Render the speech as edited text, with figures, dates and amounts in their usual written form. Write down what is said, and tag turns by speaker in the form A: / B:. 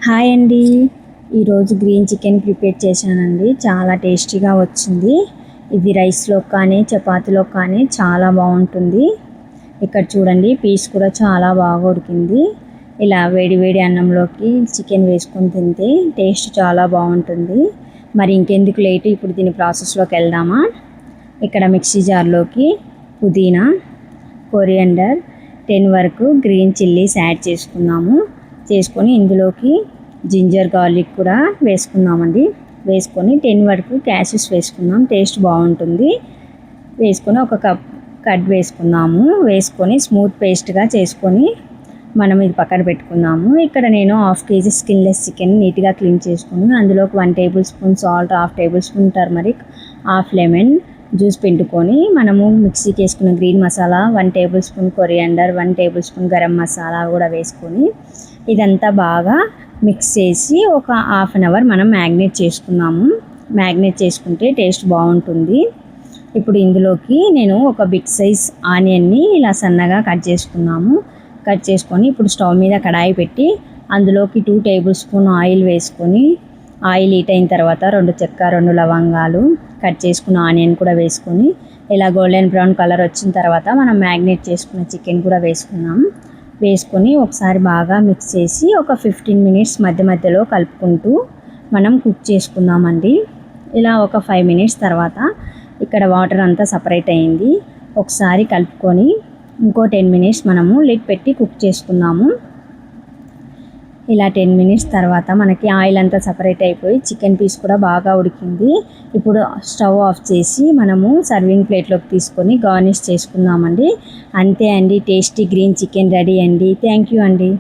A: Hi అండి. ఈరోజు green chicken prepare చేశానండి. చాలా టేస్టీగా వచ్చింది. ఇది రైస్లో కానీ చపాతీలో కానీ చాలా బాగుంటుంది. ఇక్కడ చూడండి, పీస్ కూడా చాలా బాగా ఉడికింది. ఇలా వేడి వేడి అన్నంలోకి చికెన్ వేసుకొని తింటే టేస్ట్ చాలా బాగుంటుంది. మరి ఇంకెందుకు లేట్, ఇప్పుడు దీని ప్రాసెస్లోకి వెళ్దామా. ఇక్కడ మిక్సీ జార్లోకి పుదీనా, కొరియండర్, 10 వరకు గ్రీన్ చిల్లీస్ యాడ్ చేసుకొని ఇందులోకి జింజర్ గార్లిక్ కూడా వేసుకుందామండి. వేసుకొని 10 వరకు క్యాషెస్ వేసుకుందాం, టేస్ట్ బాగుంటుంది. వేసుకొని ఒక కప్ కట్ వేసుకుందాము. వేసుకొని స్మూత్ పేస్ట్గా చేసుకొని మనం ఇది పక్కన పెట్టుకుందాము. ఇక్కడ నేను 1/2 kg స్కిన్లెస్ చికెన్ నీట్గా క్లీన్ చేసుకుని అందులోకి 1 table spoon salt, 1/2 table spoon turmeric, 1/2 lemon juice పిండుకొని మనము మిక్సీకి వేసుకున్న green masala, 1 table spoon coriander, 1 table spoon garam masala కూడా వేసుకొని ఇదంతా బాగా మిక్స్ చేసి ఒక 1/2 అవర్ మనం మ్యాగ్నేట్ చేసుకున్నాము. మ్యాగ్నేట్ చేసుకుంటే టేస్ట్ బాగుంటుంది. ఇప్పుడు ఇందులోకి నేను ఒక బిగ్ సైజ్ ఆనియన్ని ఇలా సన్నగా కట్ చేసుకొని ఇప్పుడు స్టవ్ మీద కడాయి పెట్టి అందులోకి 2 టేబుల్ స్పూన్ ఆయిల్ వేసుకొని, ఆయిల్ హీట్ అయిన తర్వాత 2 చెక్క, 2 లవంగాలు, కట్ చేసుకున్న ఆనియన్ కూడా వేసుకొని ఇలా గోల్డెన్ బ్రౌన్ కలర్ వచ్చిన తర్వాత మనం మ్యాగ్నేట్ చేసుకున్న చికెన్ కూడా వేసుకొని ఒకసారి బాగా మిక్స్ చేసి ఒక 15 మినిట్స్ మధ్య మధ్యలో కలుపుకుంటూ మనం కుక్ చేసుకుందామండి. ఇలా ఒక 5 మినిట్స్ తర్వాత ఇక్కడ వాటర్ అంతా సపరేట్ అయింది. ఒకసారి కలుపుకొని ఇంకో 10 మినిట్స్ మనము లిడ్ పెట్టి కుక్ చేసుకుందాము. ఇలా 10 మినిట్స్ తర్వాత మనకి ఆయిల్ అంతా సపరేట్ అయిపోయి చికెన్ పీస్ కూడా బాగా ఉడికింది. ఇప్పుడు స్టవ్ ఆఫ్ చేసి మనము సర్వింగ్ ప్లేట్లోకి తీసుకొని గార్నిష్ చేసుకుందామండి. అంతే అండి, టేస్టీ గ్రీన్ చికెన్ రెడీ అండి. థ్యాంక్ యూ అండి.